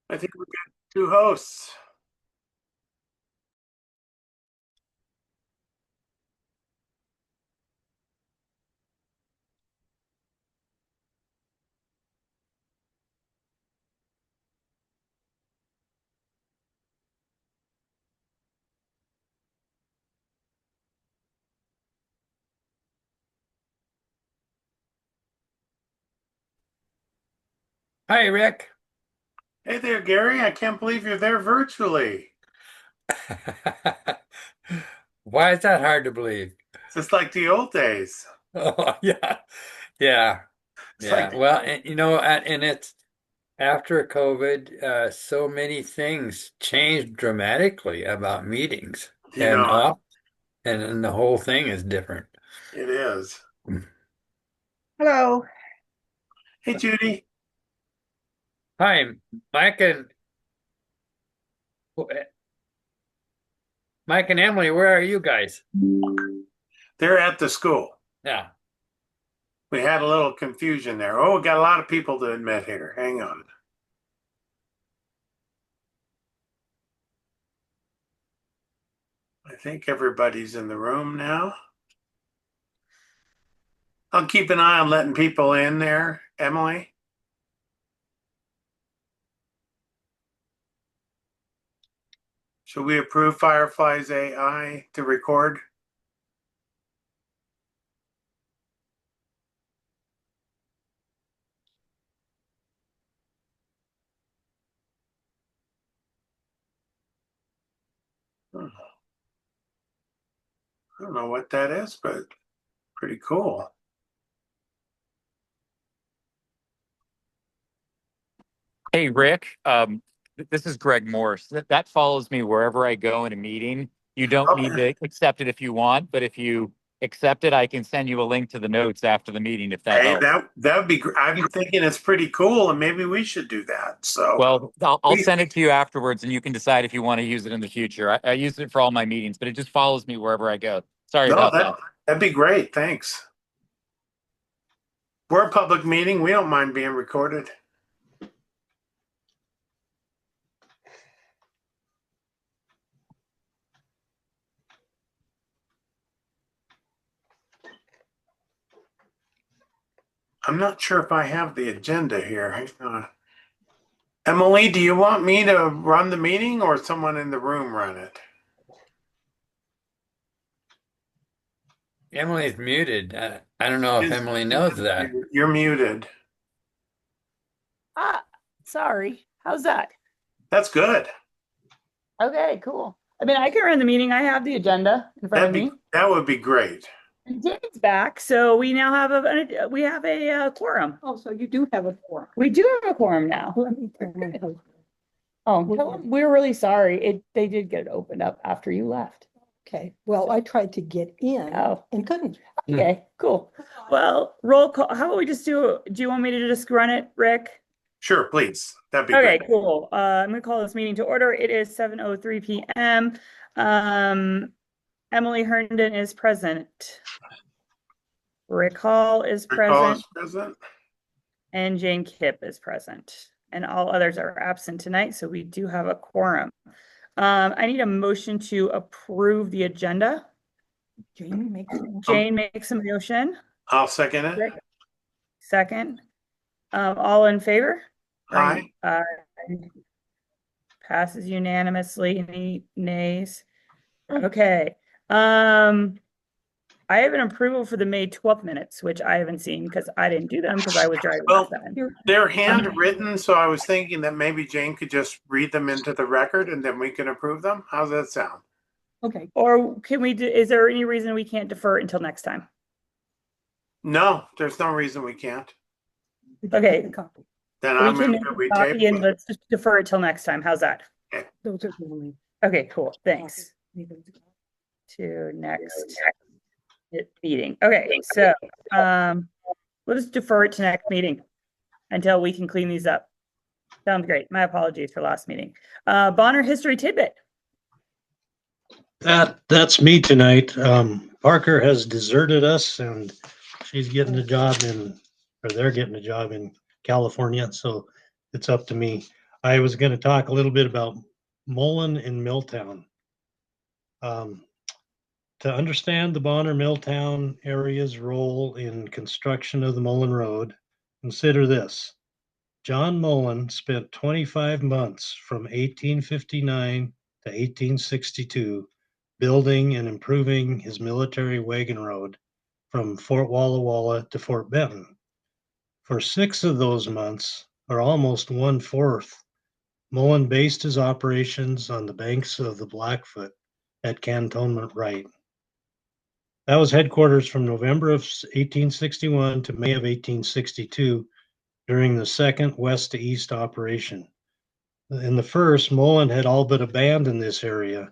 I think we've got two hosts. Hi, Rick. Hey there, Gary. I can't believe you're there virtually. Why is that hard to believe? It's just like the old days. Oh, yeah, yeah, It's yeah. like, Well, and it's after COVID, so many things changed dramatically about meetings, you know, and the whole thing is different. it is. Hello. Hey, Judy. Hi, Mike and Mike and Emily. Where are you guys? They're at the school. Yeah. We had a little confusion there. Oh, we got a lot of people to admit here. Hang on. I think everybody's in the room now. I'll keep an eye on letting people in there. Emily? Should we approve Firefly's AI to record? I don't know what that is, but pretty cool. Hey, Rick, this is Greg Morse. That follows me wherever I go in a meeting. You don't need Okay. to accept it if you want, but if you accept it, I can send you a link to the notes after the meeting if that Hey, helps. that would be. I'm thinking it's pretty cool, and maybe we should do that. So Well, I'll we, send it to you afterwards and you can decide if you want to use it in the future. I use it for all my meetings, but it just follows me wherever I go. Sorry no, about that. that'd be great. Thanks. We're a public meeting. We don't mind being recorded. I'm not sure if I have the agenda here. Hang on. Emily, do you want me to run the meeting or someone in the room run it? Emily's muted. I don't know if Is- Emily knows that. You're muted. Ah, sorry. How's that? That's good. Okay, cool. I mean, I can run the meeting. I have the agenda in front of me. That would be great. And Dave's back, so we now have a quorum. Oh, so you do have a quorum. We do have a quorum now. Oh, tell them we're really sorry. They did get it opened up after you left. Okay, well, I tried to get in Oh, and couldn't. okay, cool. Well, roll call. How about we just do you want me to just run it, Rick? Sure, please. That'd be Okay, great. cool. I'm gonna call this meeting to order. It is 7:03 p.m. Emily Herndon is present. Rick Hall is Recall is present, present. and Jane Kipp is present. And all others are absent tonight, so we do have a quorum. I need a motion to approve the agenda. Jane makes. Jane makes a motion. I'll second it. Rick, second. All in favor? Aye. Passes unanimously. Any nays? Okay. I have an approval for the May 12th minutes, which I haven't seen because I didn't do them because I was driving Well, last time. they're handwritten, so I was thinking that maybe Jane could just read them into the record and then we can approve them. How's that sound? Okay, Or can we do, is there any reason we can't defer it until next time? No, there's no reason we can't. Okay. copy. Then We I'm can going to we copy and table it. let's just defer it till next time. How's that? Those are the only. Okay, cool. Thanks. To next meeting. Okay, so we'll just defer it to next meeting until we can clean these up. Sounds great. My apologies for last meeting. Bonner history tidbit. That's me tonight. Parker has deserted us and she's getting a job or they're getting a job in California, so it's up to me. I was going to talk a little bit about Mullen and Milltown. Um, to understand the Bonner Milltown area's role in construction of the Mullen Road, consider this. John Mullen spent 25 months from 1859 to 1862 building and improving his military wagon road from Fort Walla Walla to Fort Benton. For 6 of those months, or almost 1/4, Mullen based his operations on the banks of the Blackfoot at Cantonment Right. That was headquarters from November of 1861 to May of 1862 during the second west to east operation. In the first, Mullen had all but abandoned this area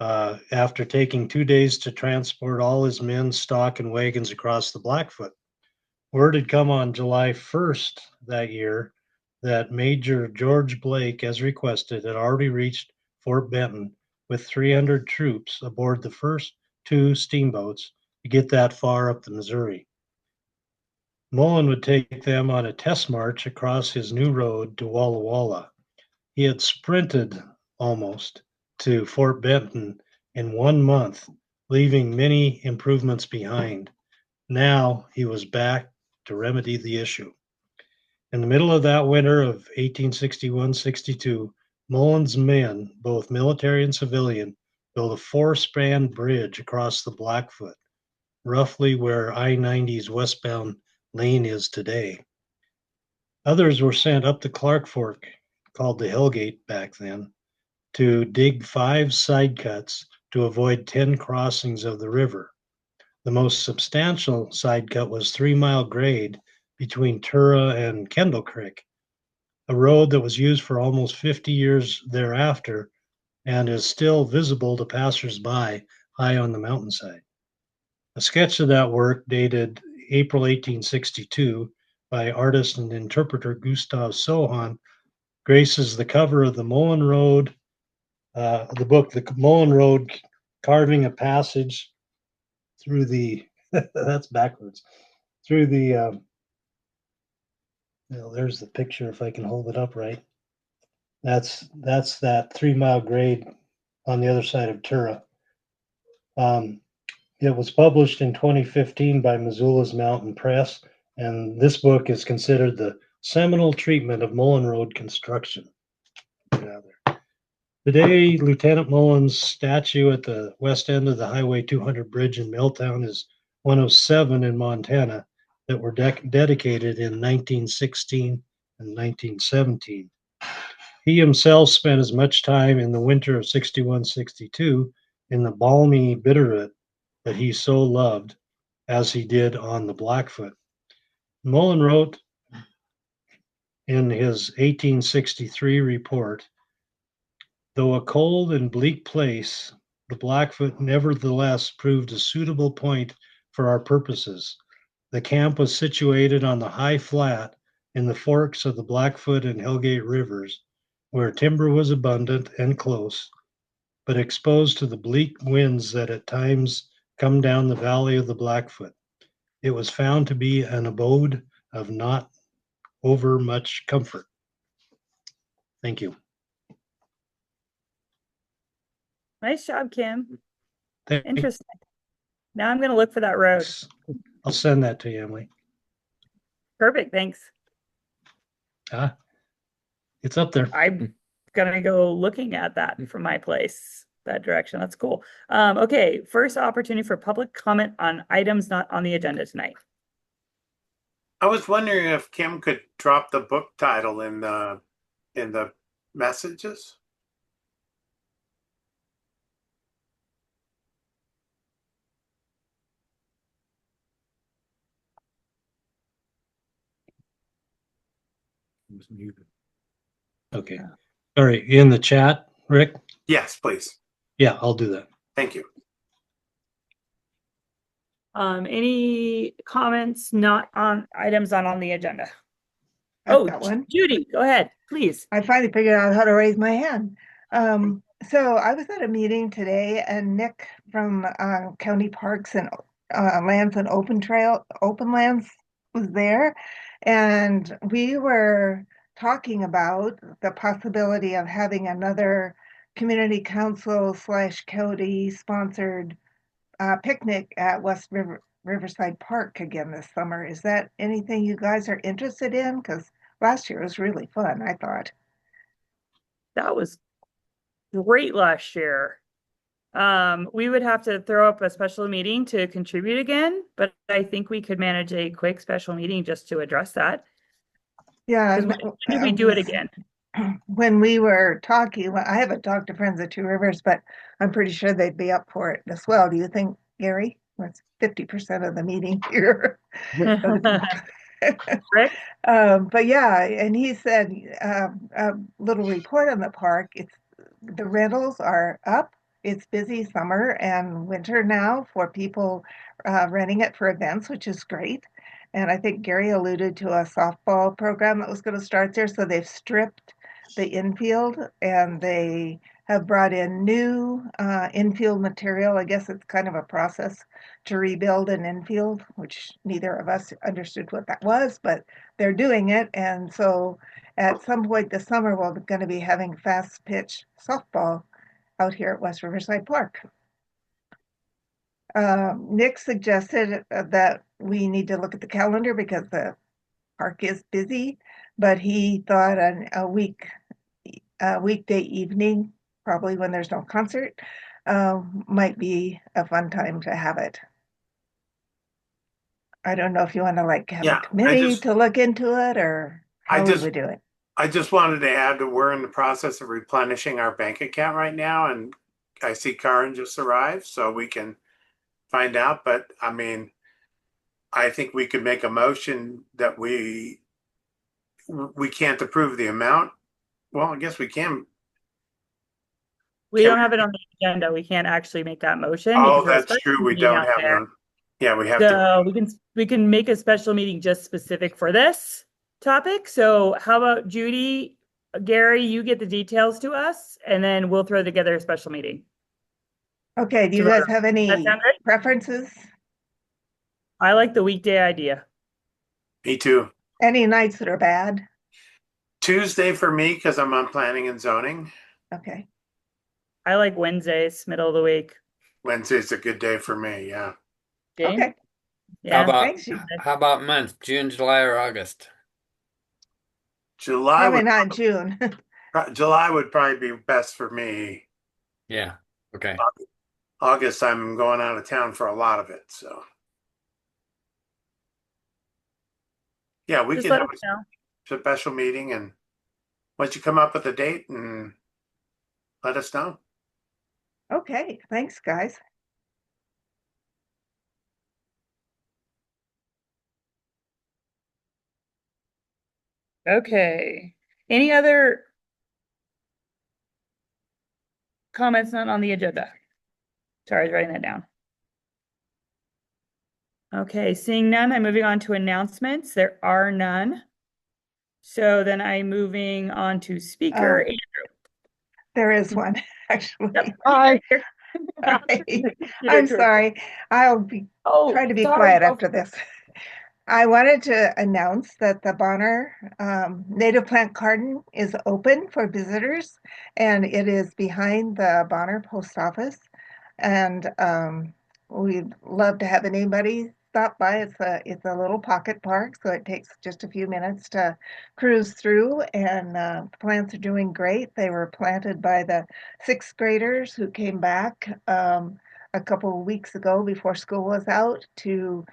after taking 2 days to transport all his men, stock, and wagons across the Blackfoot. Word had come on July 1st that year that Major George Blake, as requested, had already reached Fort Benton with 300 troops aboard the first 2 steamboats to get that far up the Missouri. Mullen would take them on a test march across his new road to Walla Walla. He had sprinted almost to Fort Benton in 1 month, leaving many improvements behind. Now he was back to remedy the issue. In the middle of that winter of 1861-62, Mullen's men, both military and civilian, built a 4-span bridge across the Blackfoot, roughly where I-90's westbound lane is today. Others were sent up the Clark Fork, called the Hellgate back then, to dig 5 side cuts to avoid 10 crossings of the river. The most substantial side cut was 3-mile grade between Tura and Kendall Creek, a road that was used for almost 50 years thereafter and is still visible to passersby high on the mountainside. A sketch of that work dated April 1862 by artist and interpreter Gustav Sohan graces the cover of the Mullen Road, the book, The Mullen Road, carving a passage through the, that's backwards, through the, there's the picture if I can hold it up right. That's that 3-mile grade on the other side of Tura. It was published in 2015 by Missoula's Mountain Press, and this book is considered the seminal treatment of Mullen Road construction. Today, Lieutenant Mullen's statue at the west end of the Highway 200 bridge in Milltown is one of 7 in Montana that were dedicated in 1916 and 1917. He himself spent as much time in the winter of 61-62 in the balmy Bitterroot that he so loved as he did on the Blackfoot. Mullen wrote in his 1863 report, though a cold and bleak place, the Blackfoot nevertheless proved a suitable point for our purposes. The camp was situated on the high flat in the forks of the Blackfoot and Hellgate rivers, where timber was abundant and close, but exposed to the bleak winds that at times come down the valley of the Blackfoot. It was found to be an abode of not over much comfort. Thank you. Nice job, Kim. Thanks. Interesting. Now I'm going to look for that road. I'll send that to you, Emily. Perfect. Thanks. It's up there. I'm going to go looking at that from my place, that direction. That's cool. Okay. First opportunity for public comment on items not on the agenda tonight. I was wondering if Kim could drop the book title in the messages. Okay. All right. In the chat, Rick? Yes, please. Yeah, I'll do that. Thank you. Any comments not on items not on the agenda? I've got one. Judy, go ahead, please. I finally figured out how to raise my hand. So I was at a meeting today, and Nick from County Parks and Lands and Open Lands was there, and we were talking about the possibility of having another community council / county sponsored picnic at Riverside Park again this summer. Is that anything you guys are interested in? Because last year was really fun, I thought. That was great last year. We would have to throw up a special meeting to contribute again, but I think we could manage a quick special meeting just to address that. Yeah. 'Cause when did we do it again? When we were talking, well, I haven't talked to Friends of Two Rivers, but I'm pretty sure they'd be up for it as well. Do you think, Gary? That's 50% of the meeting here. Rick? But yeah, and he said a little report on the park. The rentals are up. It's busy summer and winter now for people renting it for events, which is great. And I think Gary alluded to a softball program that was going to start there. So they've stripped the infield and they have brought in new infield material. I guess it's kind of a process to rebuild an infield, which neither of us understood what that was, but they're doing it. And so at some point this summer, we're going to be having fast pitch softball out here at West Riverside Park. Nick suggested that we need to look at the calendar because the park is busy, but he thought a weekday evening, probably when there's no concert, might be a fun time to have it. I don't know if you want to like have Yeah, a committee to look into it or how we would do it. I just wanted to add that we're in the process of replenishing our bank account right now, and I see Karen just arrived, so we can find out. But I mean, I think we could make a motion that we can't approve the amount. Well, I guess we can. We don't have it on the agenda. We can't actually make that motion. Oh, because we're that's true. We meeting don't out have there. one. Yeah, we have to. So we can make a special meeting just specific for this topic. So how about Judy, Gary, you get the details to us and then we'll throw together a special meeting. Okay, do you guys have any That sound good? preferences? I like the weekday idea. Me too. Any nights that are bad? Tuesday for me because I'm on planning and zoning. Okay. I like Wednesdays, middle of the week. Wednesday's a good day for me. Yeah. Jane? Okay. Yeah. Thanks, you. How about month? June, July, or August? July Probably would not June. July would probably be best for me. Yeah. Okay. August, I'm going out of town for a lot of it. So yeah, we Just could let have us know. a special meeting, and once you come up with a date and let us know. Okay, thanks, guys. Okay. Any other comments not on the agenda? Sorry, I was writing that down. Okay, seeing none, I'm moving on to announcements. There are none. So then I'm moving on to speaker. Andrew. There is one, actually. Yep. Hi. Hi. I'm sorry. I'll try to be quiet after this. I wanted to announce that the Bonner Native Plant Garden is open for visitors, and it is behind the Bonner Post Office. And we'd love to have anybody stop by. It's a little pocket park, so it takes just a few minutes to cruise through. And the plants are doing great. They were planted by the sixth graders who came back a couple of weeks ago before school was out to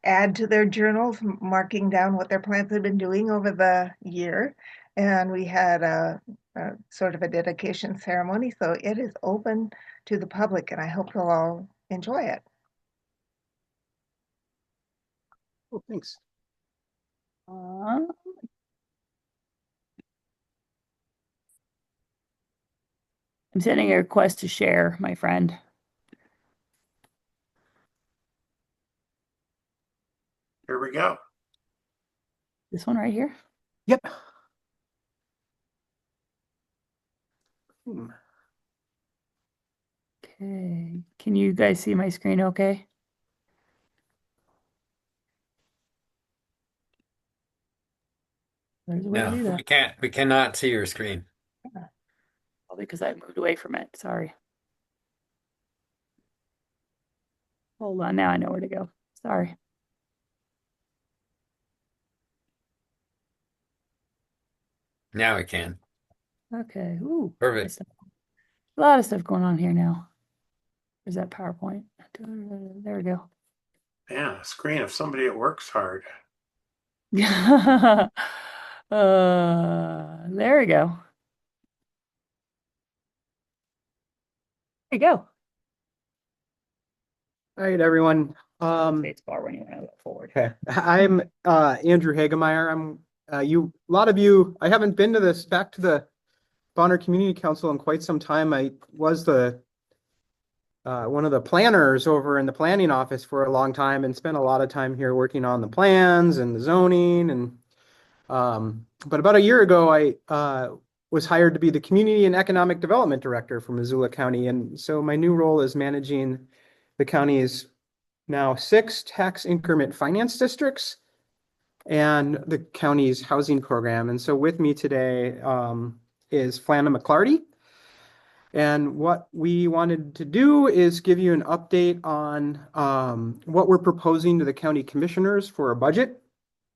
add to their journals, marking down what their plants had been doing over the year. And we had a sort of a dedication ceremony. So it is open to the public, and I hope you'll all enjoy it. Oh, thanks. I'm sending a request to share, my friend. Here we go. This one right here? Yep. Okay. Can you guys see my screen okay? There's the way to do No, that. we cannot see your screen. Probably because I moved away from it. Sorry. Hold on. Now I know where to go. Sorry. Now we can. Okay. Ooh. Perfect. A lot of stuff going on here now. There's that PowerPoint. There we go. Yeah, screen of somebody that works hard. There we go. There you go. All right, everyone. Space bar when you want to go forward. Okay. I'm Andrew Hagemeyer. A lot of you, I haven't been to back to the Bonner Community Council in quite some time. I was one of the planners over in the planning office for a long time and spent a lot of time here working on the plans and the zoning. But about a year ago, I was hired to be the Community and Economic Development Director for Missoula County. And so my new role is managing the county's now 6 tax increment finance districts and the county's housing program. And so with me today is Flanna McClarty. And what we wanted to do is give you an update on what we're proposing to the county commissioners for a budget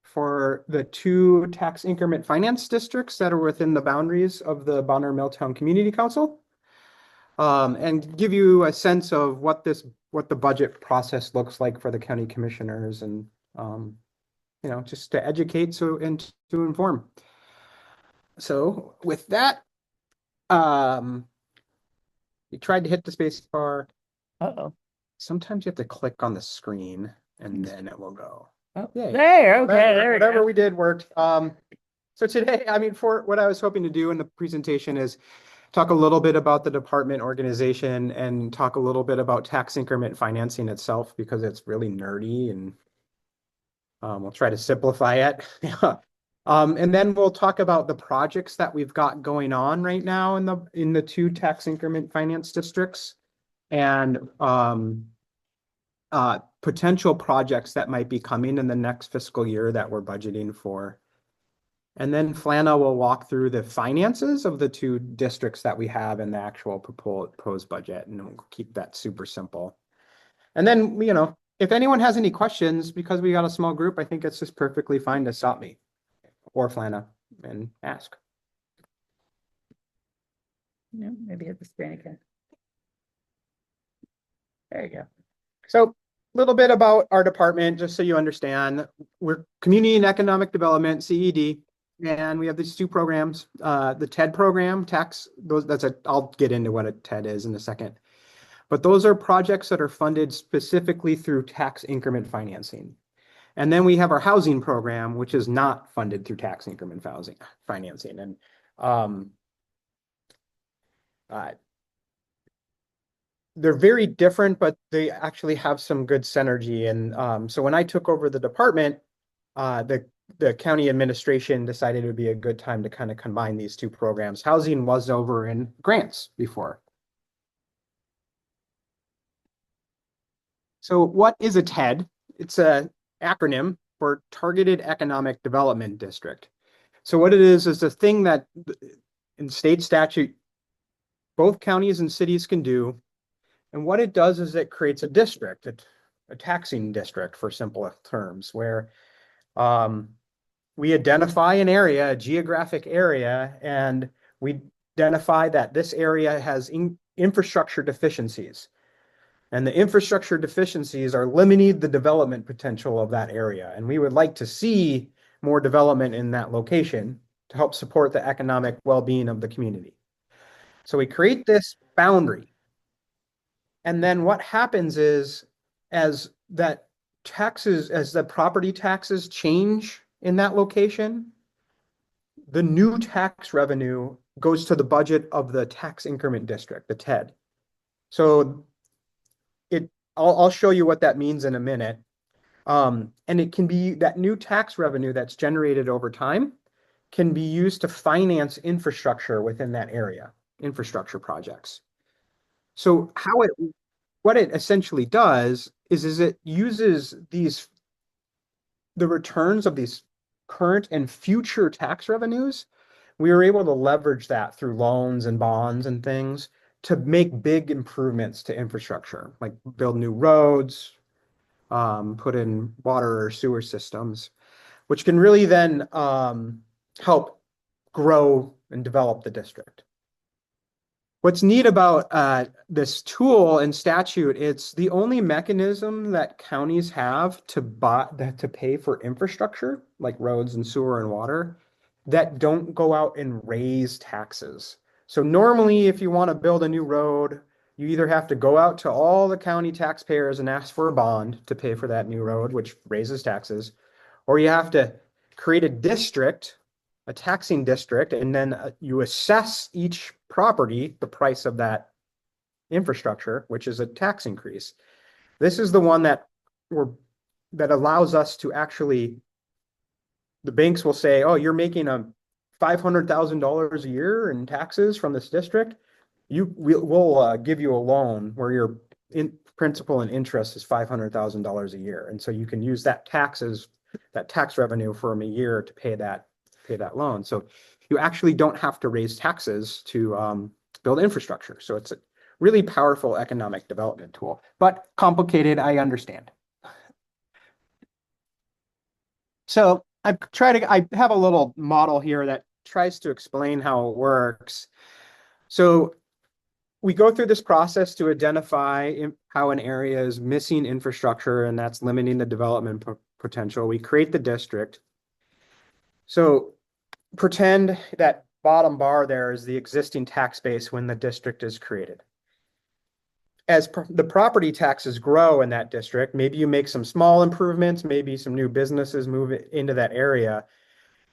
for the 2 tax increment finance districts that are within the boundaries of the Bonner Milltown Community Council. And give you a sense of what the budget process looks like for the county commissioners, and just to educate and to inform. So with that, you tried to hit the space bar. Uh-oh. Sometimes you have to click on the screen and then it will go. Oh, Yay. there. Okay, there we Whatever go. we did worked. So today, for what I was hoping to do in the presentation is talk a little bit about the department organization and talk a little bit about tax increment financing itself, because it's really nerdy, and we'll try to simplify it. And then we'll talk about the projects that we've got going on right now in the 2 tax increment finance districts, and potential projects that might be coming in the next fiscal year that we're budgeting for. And then Flanna will walk through the finances of the 2 districts that we have in the actual proposed budget, and we'll keep that super simple. And then, if anyone has any questions, because we got a small group, I think it's just perfectly fine to stop me or Flanna and ask. Yeah, maybe hit the screen again. There you go. So a little bit about our department, just so you understand. We're Community and Economic Development, CED. And we have these 2 programs, the TED program, I'll get into what a TED is in a second. But those are projects that are funded specifically through tax increment financing. And then we have our housing program, which is not funded through tax increment financing. And they're very different, but they actually have some good synergy. And so when I took over the department, the county administration decided it would be a good time to kind of combine these 2 programs. Housing was over in grants before. So what is a TED? It's an acronym for Targeted Economic Development District. So what it is a thing that in state statute, both counties and cities can do. And what it does is it creates a district, a taxing district for simple terms, where we identify an area, a geographic area, and we identify that this area has infrastructure deficiencies. And the infrastructure deficiencies are limiting the development potential of that area. And we would like to see more development in that location to help support the economic well-being of the community. So we create this boundary. And then what happens is, as the property taxes change in that location, the new tax revenue goes to the budget of the tax increment district, the TED. So I'll show you what that means in a minute. And it can be that new tax revenue that's generated over time can be used to finance infrastructure within that area, infrastructure projects. So what it essentially does is it uses the returns of these current and future tax revenues, we were able to leverage that through loans and bonds and things to make big improvements to infrastructure, like build new roads, put in water or sewer systems, which can really then help grow and develop the district. What's neat about this tool and statute, it's the only mechanism that counties have to pay for infrastructure, like roads and sewer and water, that don't go out and raise taxes. So normally, if you want to build a new road, you either have to go out to all the county taxpayers and ask for a bond to pay for that new road, which raises taxes, or you have to create a district, a taxing district, and then you assess each property the price of that infrastructure, which is a tax increase. This is the one that allows us to actually, the banks will say, oh, you're making a $500,000 a year in taxes from this district. We'll give you a loan where your principal and interest is $500,000 a year, and so you can use that tax revenue from a year to pay that loan. So you actually don't have to raise taxes to build infrastructure. So it's a really powerful economic development tool, but complicated, I understand. So I have a little model here that tries to explain how it works. So we go through this process to identify how an area is missing infrastructure, and that's limiting the development potential. We create the district. So pretend that bottom bar there is the existing tax base when the district is created. As the property taxes grow in that district, maybe you make some small improvements, maybe some new businesses move into that area.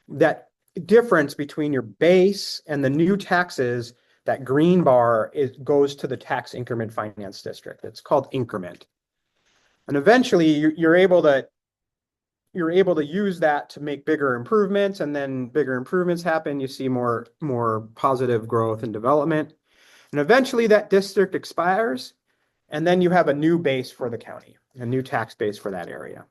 That difference between your base and the new taxes, that green bar, goes to the tax increment finance district. It's called increment. And eventually you're able to use that to make bigger improvements, and then bigger improvements happen. You see more positive growth and development. And eventually that district expires, and then you have a new base for the county, a new tax base for that area.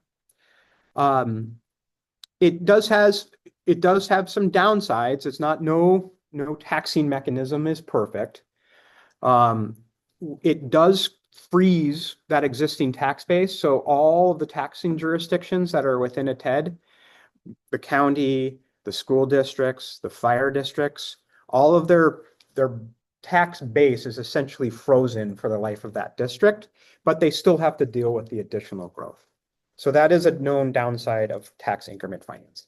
It does have some downsides. It's not no taxing mechanism is perfect. It does freeze that existing tax base. So all of the taxing jurisdictions that are within a TED, the county, the school districts, the fire districts, all of their tax base is essentially frozen for the life of that district, but they still have to deal with the additional growth. So that is a known downside of tax increment finance.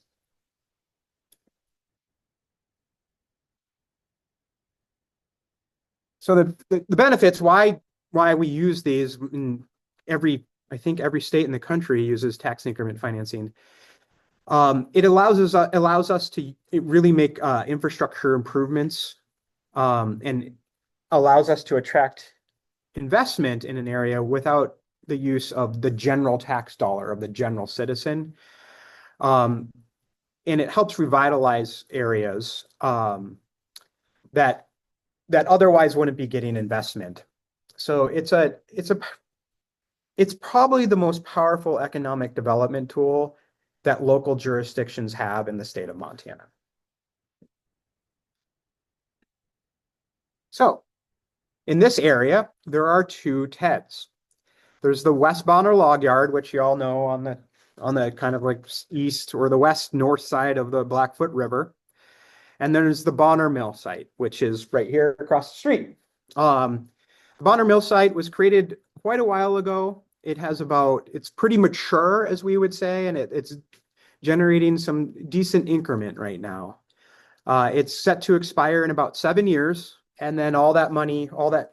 So the benefits, why we use these in I think every state in the country uses tax increment financing. It allows us to really make infrastructure improvements, and allows us to attract investment in an area without the use of the general tax dollar of the general citizen. And it helps revitalize areas that otherwise wouldn't be getting investment. So it's probably the most powerful economic development tool that local jurisdictions have in the state of Montana. So in this area, there are two TEDs. There's the West Bonner Log Yard, which you all know on the kind of like east or the west north side of the Blackfoot River. And then there's the Bonner Mill site, which is right here across the street. The Bonner Mill site was created quite a while ago. It's pretty mature, as we would say, and it's generating some decent increment right now. It's set to expire in about 7 years, and then all that money, all that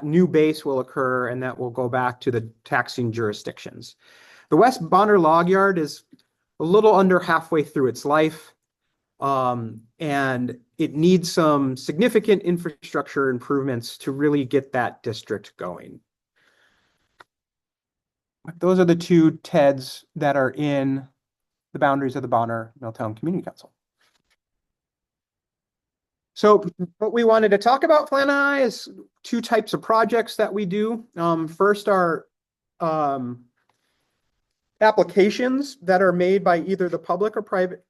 new base will occur, and that will go back to the taxing jurisdictions. The West Bonner Log Yard is a little under halfway through its life, and it needs some significant infrastructure improvements to really get that district going. Those are the two TEDs that are in the boundaries of the Bonner Milltown Community Council. So what we wanted to talk about, Flan and I, is two types of projects that we do. First are applications that are made by either the public or private,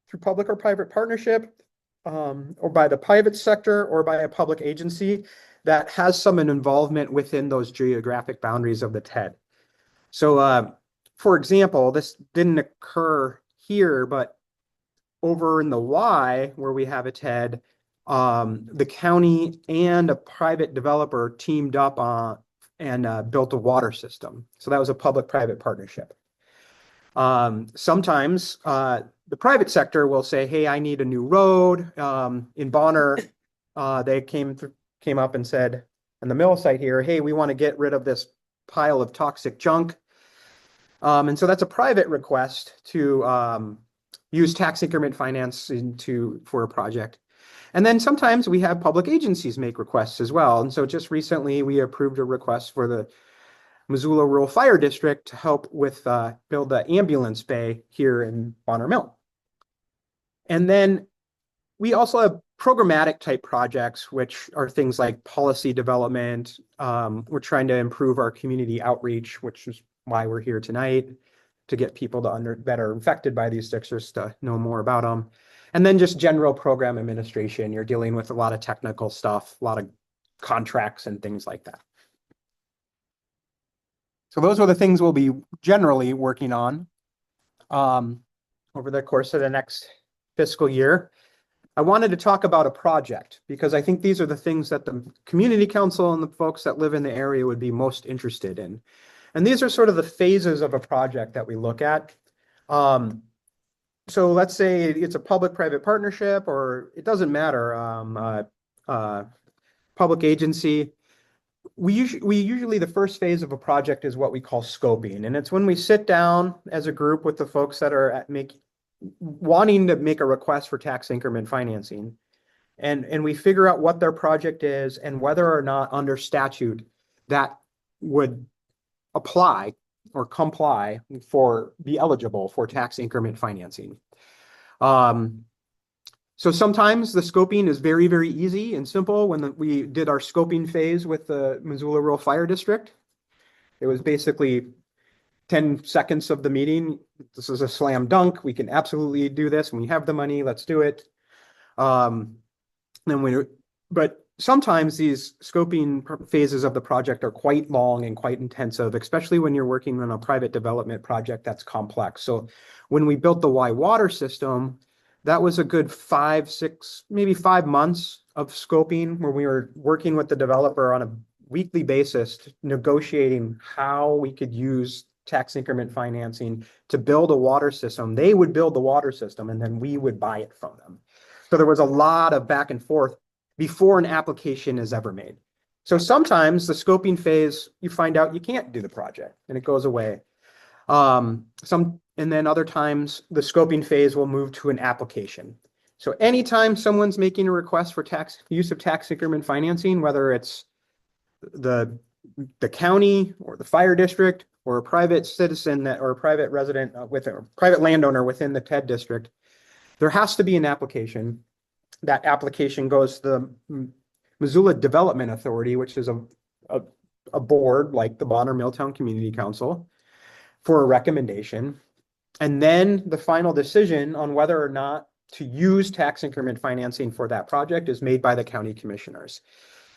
through public or private partnership, or by the private sector or by a public agency that has some involvement within those geographic boundaries of the TED. So, for example, this didn't occur here, but over in the Y, where we have a TED, the county and a private developer teamed up on and built a water system. So that was a public-private partnership. Sometimes the private sector will say, "Hey, I need a new road." In Bonner, they came up and said, on the mill site here, "Hey, we want to get rid of this pile of toxic junk." And so that's a private request to use tax increment financing for a project. And then sometimes we have public agencies make requests as well. And so just recently we approved a request for the Missoula Rural Fire District to help with build the ambulance bay here in Bonner Mill. And then we also have programmatic type projects, which are things like policy development. We're trying to improve our community outreach, which is why we're here tonight, to get people that are affected by these fixtures to know more about them. And then just general program administration. You're dealing with a lot of technical stuff, a lot of contracts and things like that. So those are the things we'll be generally working on over the course of the next fiscal year. I wanted to talk about a project because I think these are the things that the community council and the folks that live in the area would be most interested in. And these are sort of the phases of a project that we look at. So let's say it's a public-private partnership, or it doesn't matter, public agency. We usually the first phase of a project is what we call scoping, and it's when we sit down as a group with the folks that are wanting to make a request for tax increment financing, and we figure out what their project is and whether or not under statute that would apply or comply for be eligible for tax increment financing. So sometimes the scoping is very, very easy and simple. When we did our scoping phase with the Missoula Rural Fire District, it was basically 10 seconds of the meeting. This is a slam dunk. We can absolutely do this. When we have the money, let's do it. But sometimes these scoping phases of the project are quite long and quite intensive, especially when you're working on a private development project that's complex. So when we built the Y water system, that was a good 5, 6, maybe 5 months of scoping where we were working with the developer on a weekly basis, negotiating how we could use tax increment financing to build a water system. They would build the water system and then we would buy it from them. So there was a lot of back and forth before an application is ever made. So sometimes the scoping phase, you find out you can't do the project and it goes away. And then other times the scoping phase will move to an application. So anytime someone's making a request for use of tax increment financing, whether it's the county or the fire district or a private citizen or a private resident with a private landowner within the TED district, there has to be an application. That application goes to the Missoula Development Authority, which is a board like the Bonner Milltown Community Council, for a recommendation. And then the final decision on whether or not to use tax increment financing for that project is made by the county commissioners.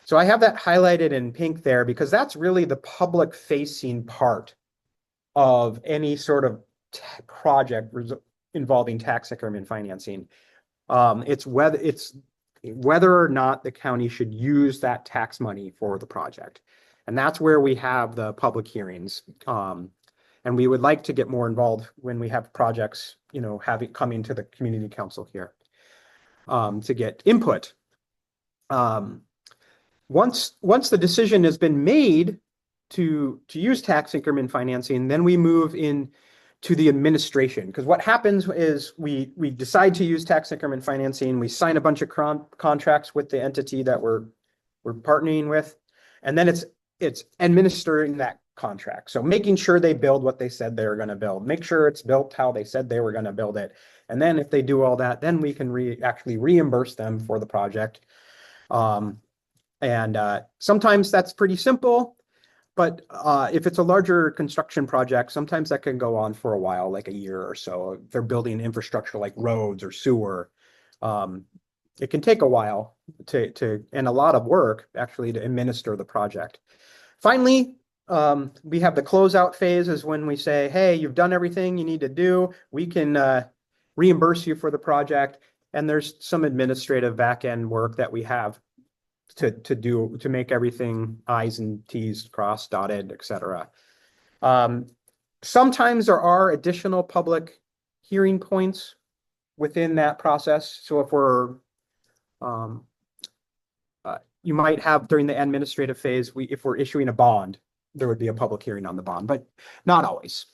So I have that highlighted in pink there because that's really the public facing part of any sort of project involving tax increment financing. It's whether or not the county should use that tax money for the project. And that's where we have the public hearings. And we would like to get more involved when we have projects, coming to the community council here to get input. Once the decision has been made to use tax increment financing, then we move in to the administration, because what happens is we decide to use tax increment financing, we sign a bunch of contracts with the entity that we're partnering with, and then it's administering that contract. So making sure they build what they said they were going to build, make sure it's built how they said they were going to build it. And then if they do all that, then we can actually reimburse them for the project. And sometimes that's pretty simple. But if it's a larger construction project, sometimes that can go on for a while, like a year or so. If they're building infrastructure like roads or sewer. It can take a while and a lot of work actually to administer the project. Finally, we have the closeout phase is when we say, hey, you've done everything you need to do. We can reimburse you for the project. And there's some administrative back end work that we have to do to make everything I's and T's crossed, dotted, etc. Sometimes there are additional public hearing points within that process. So if you might have during the administrative phase, if we're issuing a bond, there would be a public hearing on the bond, but not always.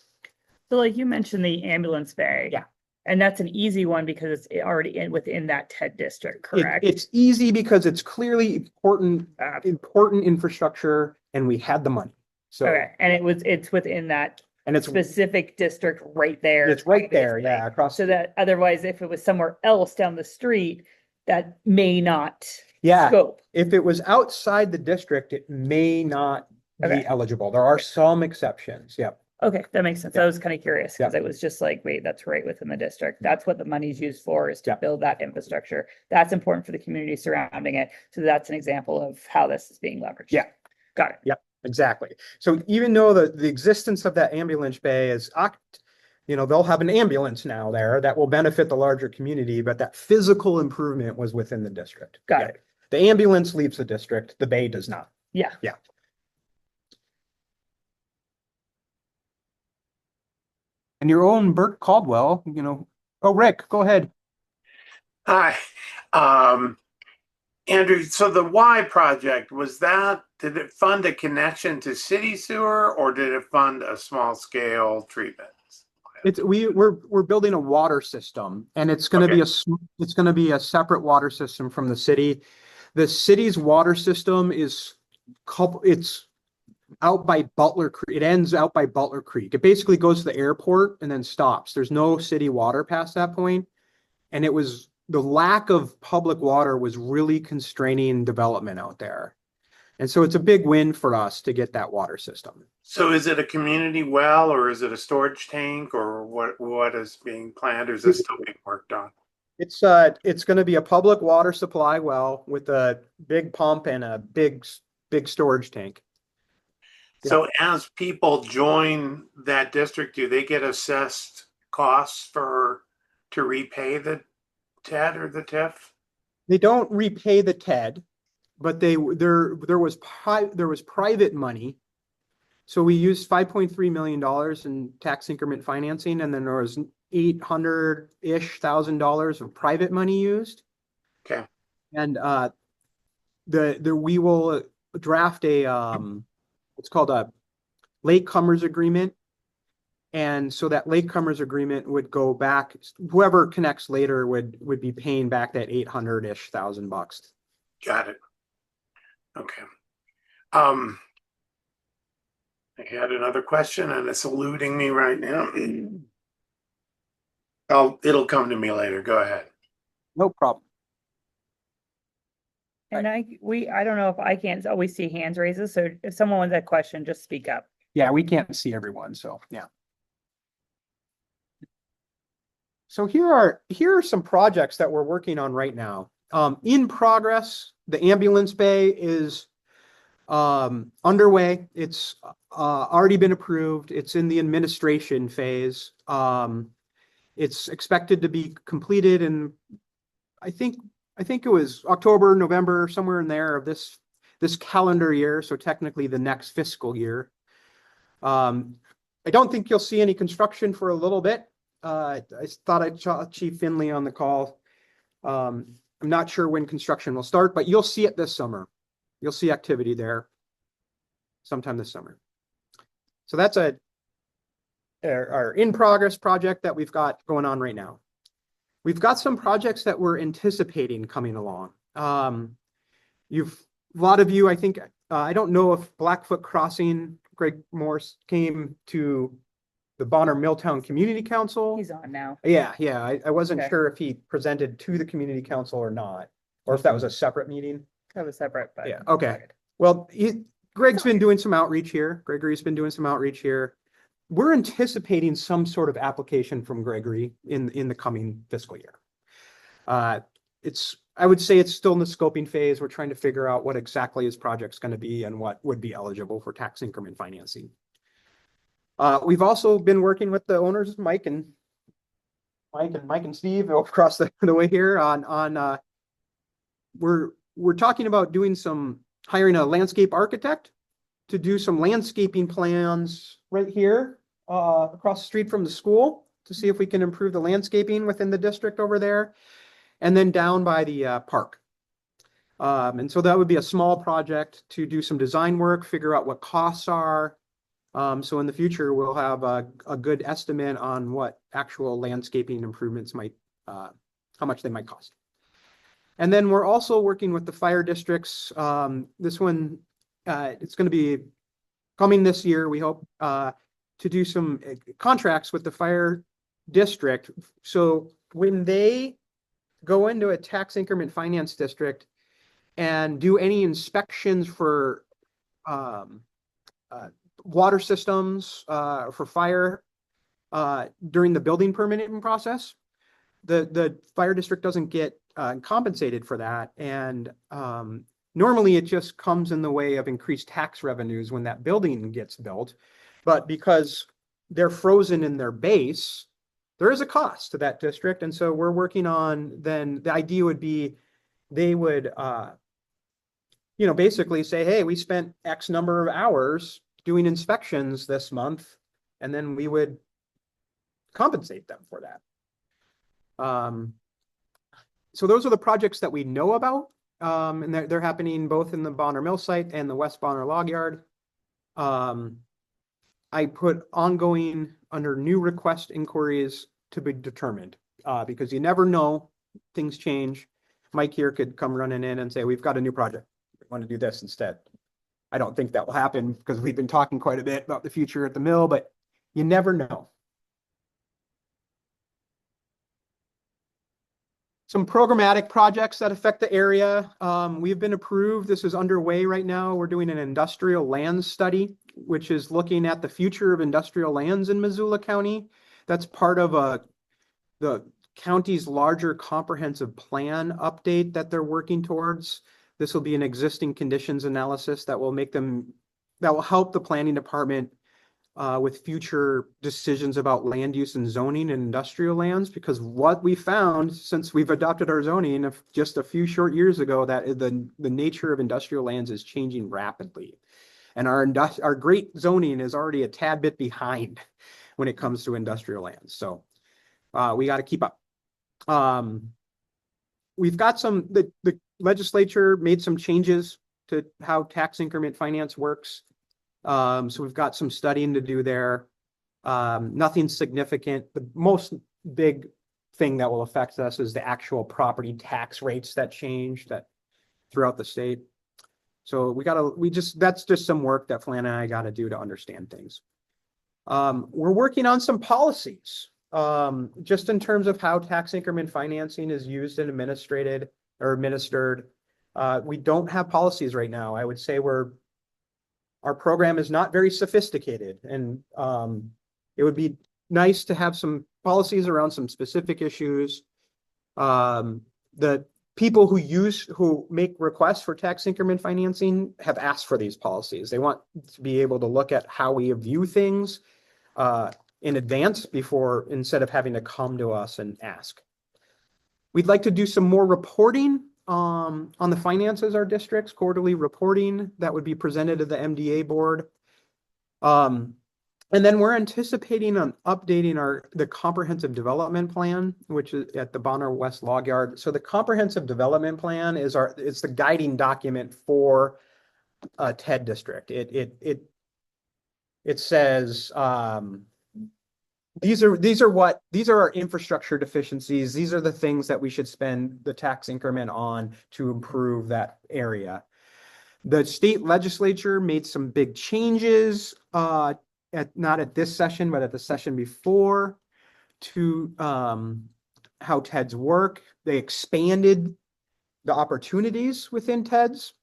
So like you mentioned the ambulance bay. Yeah. And that's an easy one because it's already within that TED district, correct? It's easy because it's clearly important infrastructure and we had the money. So, Okay, and it's within that and it's specific district right there. It's right there, yeah, across. So that otherwise, if it was somewhere else down the street, that may not Yeah, scope. if it was outside the district, it may not Okay. be eligible. There are some exceptions. Yep. Okay, that makes sense. Yeah. I was kind of curious because Yeah. I was just like, wait, that's right within the district. That's what the money's used for, is to Yeah. build that infrastructure. That's important for the community surrounding it. So that's an example of how this is being leveraged. Yeah. Got it. Yep, exactly. So even though the existence of that ambulance bay is, they'll have an ambulance now there that will benefit the larger community, but that physical improvement was within the district. Got Yeah. it. The ambulance leaves the district, the bay does not. Yeah. Yeah. And your own Bert Caldwell, oh, Rick, go ahead. Hi, Andrew. So the Y project, did it fund a connection to city sewer or did it fund a small scale treatment? We're building a water system and it's going to be a separate water system from the city. The city's water system it's out by Butler Creek. It ends out by Butler Creek. It basically goes to the airport and then stops. There's no city water past that point. And the lack of public water was really constraining development out there. And so it's a big win for us to get that water system. So is it a community well or is it a storage tank or what is being planned or is this still being worked on? It's going to be a public water supply well with a big pump and a big storage tank. So as people join that district, do they get assessed costs to repay the TED or the TIF? They don't repay the TED, but there was private money. So we used $5.3 million in tax increment financing, and then there was $800,000 of private money used. Okay. And we will draft it's called a latecomers agreement. And so that latecomers agreement would go back, whoever connects later would be paying back that $800,000 bucks. Got it. Okay. I had another question and it's eluding me right now. It'll come to me later. Go ahead. No problem. And I don't know if I can't always see hands raises. So if someone wants a question, just speak up. Yeah, we can't see everyone, so yeah. So here are some projects that we're working on right now. In progress, the ambulance bay is underway. It's already been approved. It's in the administration phase. It's expected to be completed in, I think it was October, November, somewhere in there of this calendar year. So technically the next fiscal year. I don't think you'll see any construction for a little bit. I thought I saw Chief Finley on the call. I'm not sure when construction will start, but you'll see it this summer. You'll see activity there sometime this summer. So that's our in progress project that we've got going on right now. We've got some projects that we're anticipating coming along. A lot of you, I think, I don't know if Blackfoot Crossing, Greg Morse came to the Bonner Milltown Community Council. He's on now. Yeah. I wasn't Okay. sure if he presented to the community council or not, or if that was a separate meeting. That was separate, but Yeah, okay. Well, Greg's been doing some outreach here. Gregory's been doing some outreach here. We're anticipating some sort of application from Gregory in the coming fiscal year. I would say it's still in the scoping phase. We're trying to figure out what exactly his project's going to be and what would be eligible for tax increment financing. We've also been working with the owners, Mike and Steve across the way here on we're talking about hiring a landscape architect to do some landscaping plans right here across the street from the school to see if we can improve the landscaping within the district over there, and then down by the park. And so that would be a small project to do some design work, figure out what costs are. So in the future, we'll have a good estimate on what actual landscaping improvements how much they might cost. And then we're also working with the fire districts. This one, it's going to be coming this year, we hope, to do some contracts with the fire district. So when they go into a tax increment finance district and do any inspections for water systems for fire during the building permitting process, the fire district doesn't get compensated for that. And normally it just comes in the way of increased tax revenues when that building gets built. But because they're frozen in their base, there is a cost to that district. And so we're working on, then the idea would be they would, basically say, hey, we spent X number of hours doing inspections this month, and then we would compensate them for that. So those are the projects that we know about. And they're happening both in the Bonner Mill site and the West Bonner Log Yard. I put ongoing under new request inquiries to be determined, because you never know, things change. Mike here could come running in and say, we've got a new project. We want to do this instead. I don't think that will happen because we've been talking quite a bit about the future at the mill, but you never know. Some programmatic projects that affect the area. We've been approved. This is underway right now. We're doing an industrial lands study, which is looking at the future of industrial lands in Missoula County. That's part of the county's larger comprehensive plan update that they're working towards. This will be an existing conditions analysis that will help the planning department with future decisions about land use and zoning and industrial lands, because what we found since we've adopted our zoning just a few short years ago, that the nature of industrial lands is changing rapidly. And our great zoning is already a tad bit behind when it comes to industrial lands. So we got to keep up. We've got the legislature made some changes to how tax increment finance works. So we've got some studying to do there. Nothing significant. The most big thing that will affect us is the actual property tax rates that change throughout the state. So that's just some work that Flan and I got to do to understand things. We're working on some policies, just in terms of how tax increment financing is used and administered. We don't have policies right now. I would say our program is not very sophisticated, and it would be nice to have some policies around some specific issues. The people who make requests for tax increment financing have asked for these policies. They want to be able to look at how we view things in advance instead of having to come to us and ask. We'd like to do some more reporting on the finances of our districts, quarterly reporting that would be presented to the MDA board. And then we're anticipating on updating the comprehensive development plan, which is at the Bonner West Log Yard. So the comprehensive development plan it's the guiding document for a TED district. It says these are our infrastructure deficiencies. These are the things that we should spend the tax increment on to improve that area. The state legislature made some big changes, not at this session, but at the session before, to how TEDs work. They expanded the opportunities within TEDs,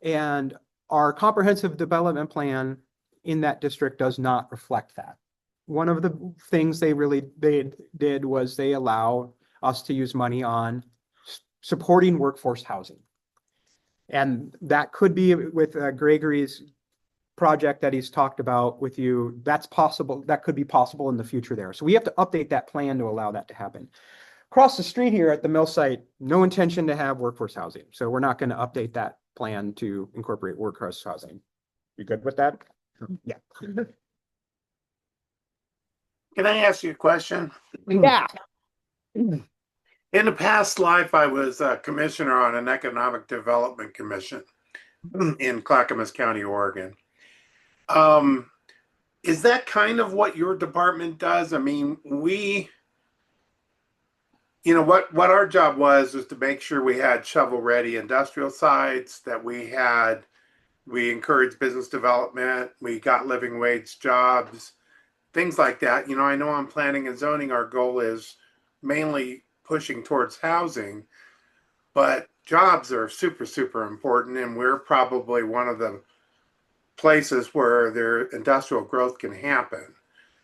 and our comprehensive development plan in that district does not reflect that. One of the things they did was they allow us to use money on supporting workforce housing. And that could be with Gregory's project that he's talked about with you. That's possible. That could be possible in the future there. So we have to update that plan to allow that to happen. Across the street here at the mill site, no intention to have workforce housing. So we're not going to update that plan to incorporate workforce housing. You good with that? Yeah. Can I ask you a question? Yeah. In the past life, I was a commissioner on an economic development commission in Clackamas County, Oregon. Is that kind of what your department does? I mean, what our job was to make sure we had shovel-ready industrial sites, that we encouraged business development, we got living wage jobs, things like that. I know on planning and zoning, our goal is mainly pushing towards housing, but jobs are super, super important, and we're probably one of the places where their industrial growth can happen.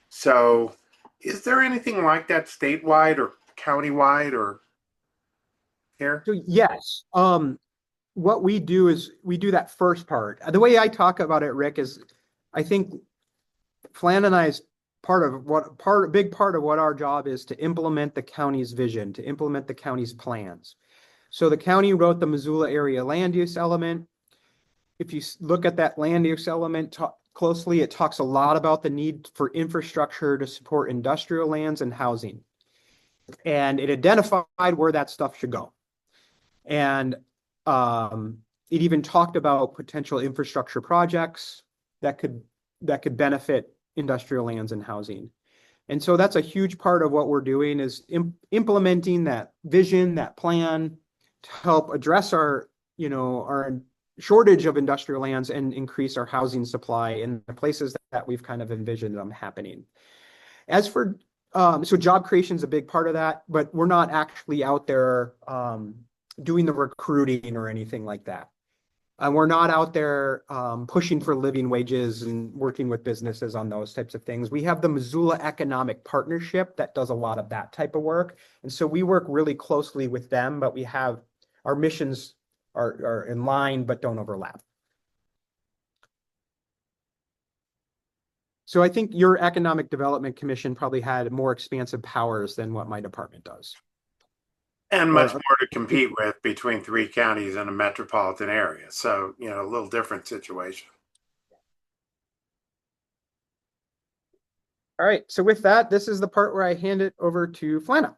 So is there anything like that statewide or countywide or here? So yes, what we do is we do that first part. The way I talk about it, Rick, is I think Flan and I's a big part of what our job is to implement the county's vision, to implement the county's plans. So the county wrote the Missoula area land use element. If you look at that land use element closely, it talks a lot about the need for infrastructure to support industrial lands and housing. And it identified where that stuff should go. And it even talked about potential infrastructure projects that could benefit industrial lands and housing. And so that's a huge part of what we're doing is implementing that vision, that plan to help address our shortage of industrial lands and increase our housing supply in the places that we've kind of envisioned them happening. As for, so job creation is a big part of that, but we're not actually out there doing the recruiting or anything like that. And we're not out there pushing for living wages and working with businesses on those types of things. We have the Missoula Economic Partnership that does a lot of that type of work. And so we work really closely with them, but we have our missions are in line, but don't overlap. So I think your Economic Development Commission probably had more expansive powers than what my department does. And much more to compete with between 3 counties in a metropolitan area. So, a little different situation. All right. So with that, this is the part where I hand it over to Flana.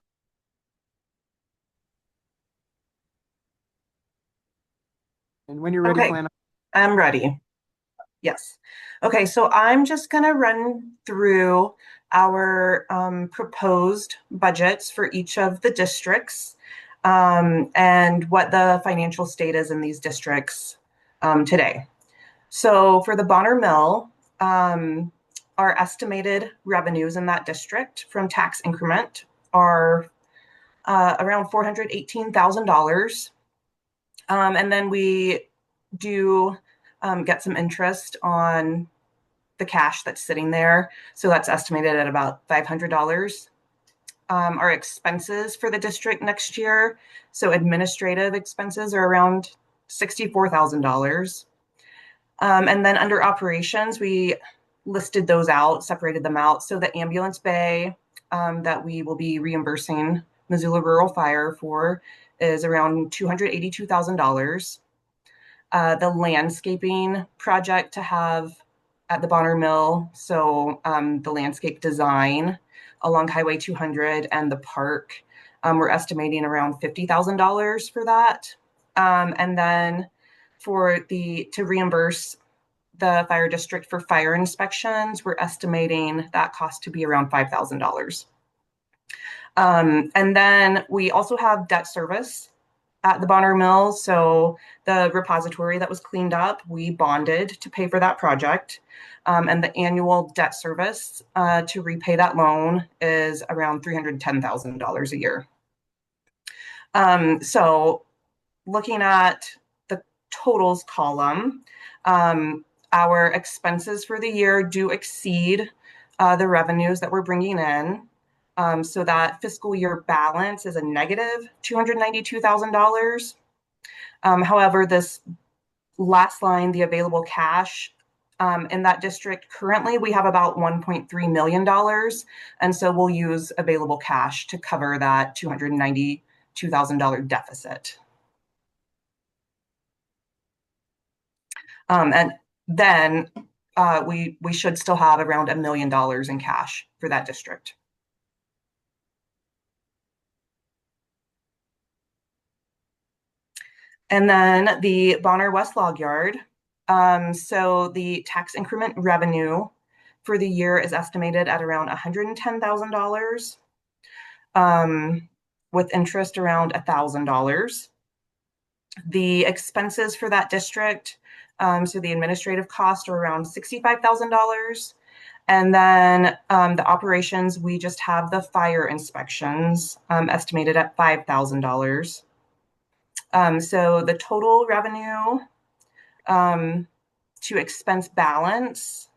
And when you're ready, Okay. Flana. I'm ready. Yes. Okay, so I'm just going to run through our proposed budgets for each of the districts and what the financial state is in these districts today. So for the Bonner Mill, our estimated revenues in that district from tax increment are around $418,000. And then we do get some interest on the cash that's sitting there. So that's estimated at about $500. Our expenses for the district next year, so administrative expenses are around $64,000. And then under operations, we listed those out, separated them out. So the ambulance bay that we will be reimbursing Missoula Rural Fire for is around $282,000. The landscaping project to have at the Bonner Mill, so the landscape design along Highway 200 and the park, we're estimating around $50,000 for that. And then to reimburse the fire district for fire inspections, we're estimating that cost to be around $5,000. And then we also have debt service at the Bonner Mill. So the repository that was cleaned up, we bonded to pay for that project. And the annual debt service to repay that loan is around $310,000 a year. So looking at the totals column, Our expenses for the year do exceed the revenues that we're bringing in. So that fiscal year balance is a negative $292,000. However, this last line, the available cash, in that district, currently we have about $1.3 million. And so we'll use available cash to cover that $292,000 deficit. And then we should still have around $1 million in cash for that district. And then the Bonner West Log Yard. So the tax increment revenue for the year is estimated at around $110,000, with interest around $1,000. The expenses for that district, so the administrative costs are around $65,000. And then the operations, we just have the fire inspections estimated at $5,000. So the total revenue to expense balance,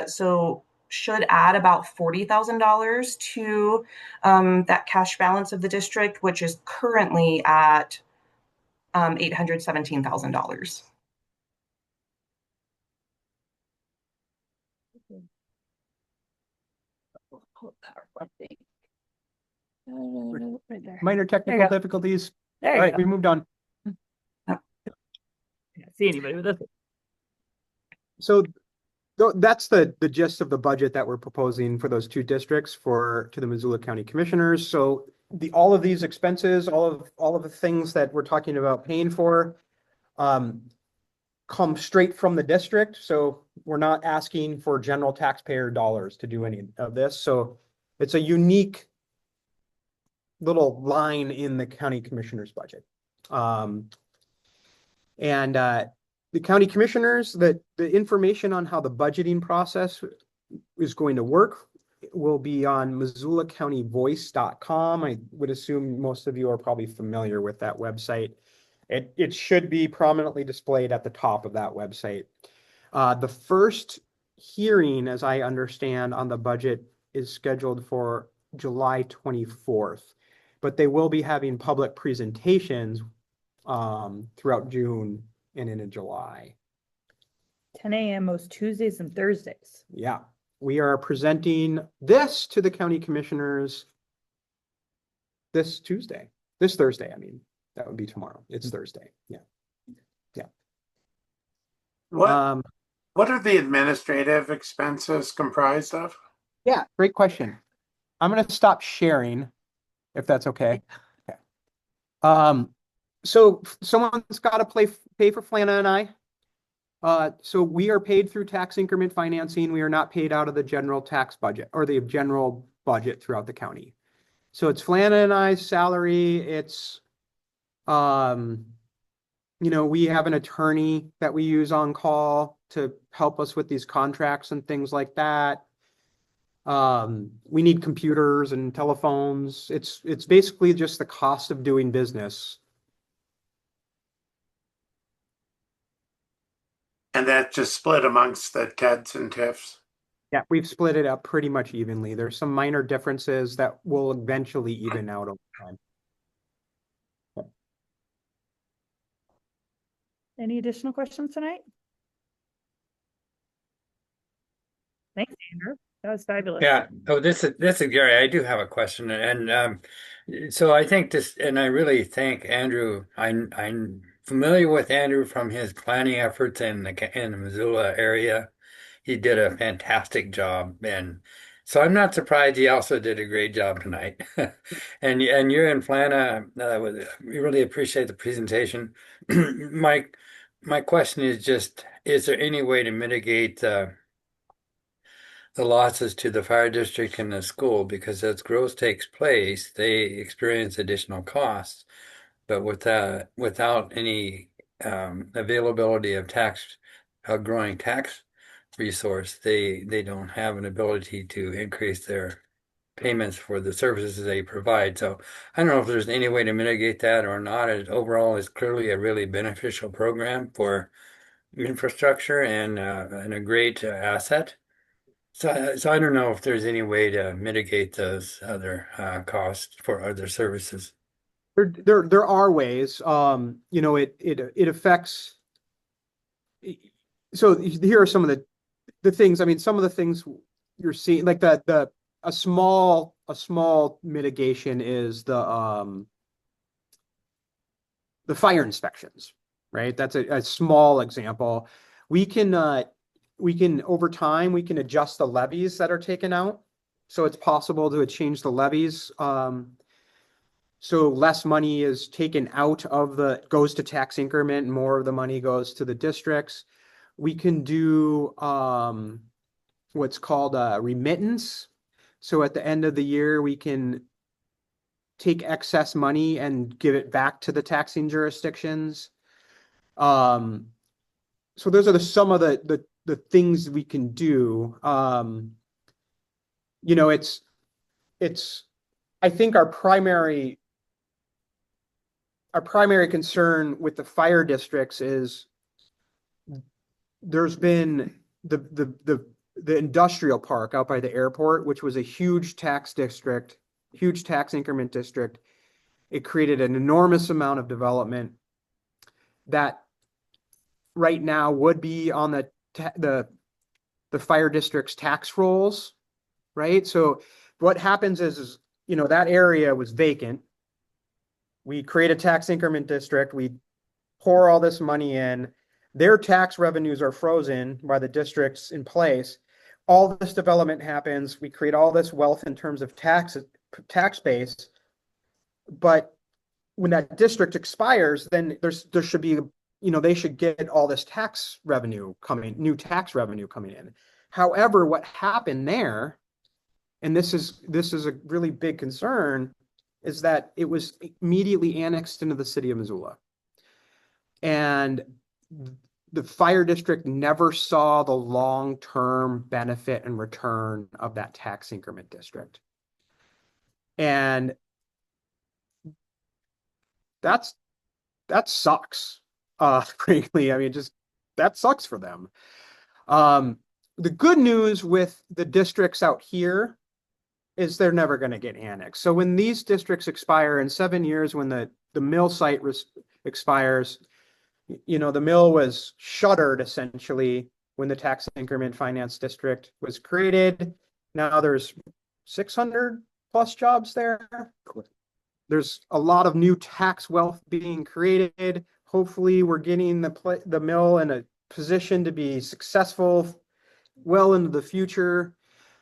so should add about $40,000 to that cash balance of the district, which is currently at $817,000. Right there. Minor There you technical go. difficulties. There All you right, go. we moved on. Can't see anybody with this. So that's the gist of the budget that we're proposing for those two districts to the Missoula County Commissioners. So all of these expenses, all of the things that we're talking about paying for, come straight from the district. So we're not asking for general taxpayer dollars to do any of this. So it's a unique little line in the county commissioner's budget. And the county commissioners, the information on how the budgeting process is going to work will be on MissoulaCountyVoice.com. I would assume most of you are probably familiar with that website. It should be prominently displayed at the top of that website. The first hearing, as I understand, on the budget is scheduled for July 24th, but they will be having public presentations throughout June and into July. 10 a.m. most Tuesdays and Thursdays. Yeah, we are presenting this to the county commissioners this Thursday. I mean, that would be tomorrow. It's Thursday. Yeah. What are the administrative expenses comprised of? Yeah, great question. I'm going to stop sharing if that's okay. Okay. So someone's got to pay for Flana and I. So we are paid through tax increment financing. We are not paid out of the general tax budget or the general budget throughout the county. So it's Flana and I's salary. It's, we have an attorney that we use on call to help us with these contracts and things like that. We need computers and telephones. It's basically just the cost of doing business. And that's just split amongst the TEDs and TIFs? Yeah, we've split it up pretty much evenly. There's some minor differences that will eventually even out over time. Any additional questions tonight? Thanks, Andrew. That was fabulous. Yeah. Oh, this is Gary. I do have a question, and so I think this, and I really thank Andrew. I'm familiar with Andrew from his planning efforts in the Missoula area. He did a fantastic job, and so I'm not surprised he also did a great job tonight. And you're in Flana. We really appreciate the presentation. My question is just: is there any way to mitigate the losses to the fire district and the school? Because as growth takes place, they experience additional costs, but without any availability of growing tax resource, they don't have an ability to increase their payments for the services they provide. So I don't know if there's any way to mitigate that or not. Overall, it's clearly a really beneficial program for infrastructure and a great asset. So I don't know if there's any way to mitigate those other costs for other services. There are ways. It affects. So here are some of the things. I mean, some of the things you're seeing, like a small mitigation is the fire inspections, right? That's a small example. We can over time we can adjust the levies that are taken out. So it's possible to change the levies. So less money is taken out of goes to tax increment, and more of the money goes to the districts. We can do what's called a remittance. So at the end of the year, we can take excess money and give it back to the taxing jurisdictions. So those are some of the things we can do. It's I think our primary concern with the fire districts is there's been the industrial park out by the airport, which was a huge tax increment district. It created an enormous amount of development that right now would be on the fire district's tax rolls, right? So what happens is that area was vacant. We create a tax increment district. We pour all this money in. Their tax revenues are frozen by the districts in place. All this development happens. We create all this wealth in terms of tax base. But when that district expires, then there should be, they should get all this new tax revenue coming in. However, what happened there, and this is a really big concern, is that it was immediately annexed into the city of Missoula. And the fire district never saw the long-term benefit and return of that tax increment district. And that sucks. Frankly, I mean, that sucks for them. The good news with the districts out here is they're never going to get annexed. So when these districts expire in 7 years, when the mill site expires, the mill was shuttered essentially when the tax increment finance district was created. Now there's 600 plus jobs there. There's a lot of new tax wealth being created. Hopefully we're getting the mill in a position to be successful well into the future.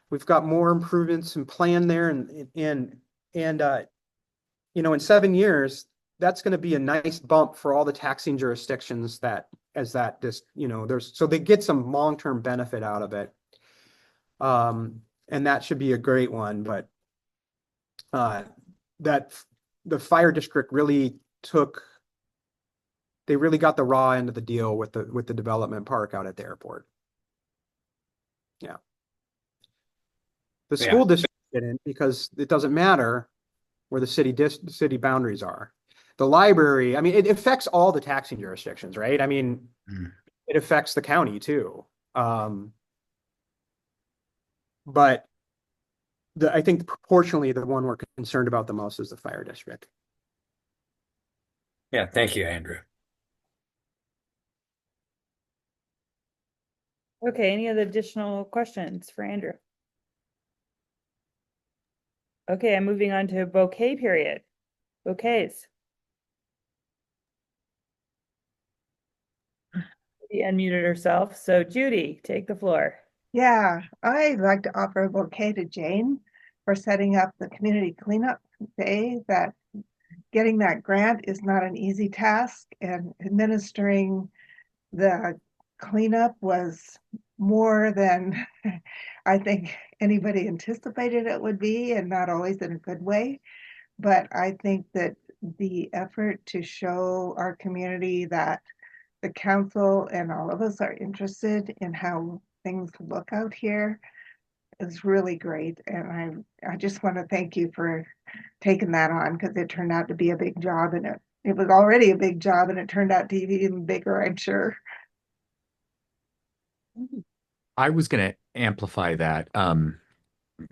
We've got more improvements in plan there, and in 7 years, that's going to be a nice bump for all the taxing jurisdictions so they get some long-term benefit out of it. And that should be a great one, but that the fire district really got the raw end of the deal with the development park out at the airport. Yeah. The school district didn't, because it doesn't matter where the city boundaries are. The library, I mean, it affects all the taxing jurisdictions, right? I mean, it affects the county too. But I think proportionally, the one we're concerned about the most is the fire district. Yeah, thank you, Andrew. Okay, any other additional questions for Andrew? Okay, I'm moving on to bouquet period. Bouquets. She unmuted herself. So Judy, take the floor. Yeah, I'd like to offer a bouquet to Jane for setting up the community cleanup day. That getting that grant is not an easy task, and administering the cleanup was more than I think anybody anticipated it would be, and not always in a good way. But I think that the effort to show our community that the council and all of us are interested in how things look out here is really great. And I just want to thank you for taking that on, because it turned out to be a big job, and it was already a big job, and it turned out to be even bigger, I'm sure. I was going to amplify that.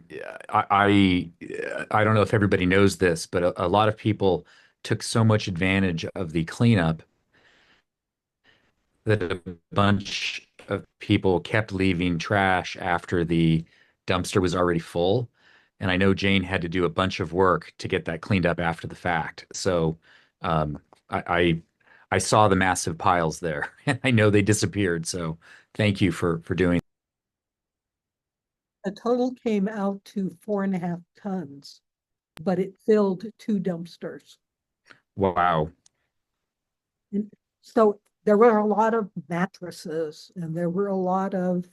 Yeah, I don't know if everybody knows this, but a lot of people took so much advantage of the cleanup that a bunch of people kept leaving trash after the dumpster was already full. And I know Jane had to do a bunch of work to get that cleaned up after the fact. So um, I saw the massive piles there, and I know they disappeared. So thank you for doing. The total came out to 4.5 tons, but it filled 2 dumpsters. Wow. And so there were a lot of mattresses and there were a lot of,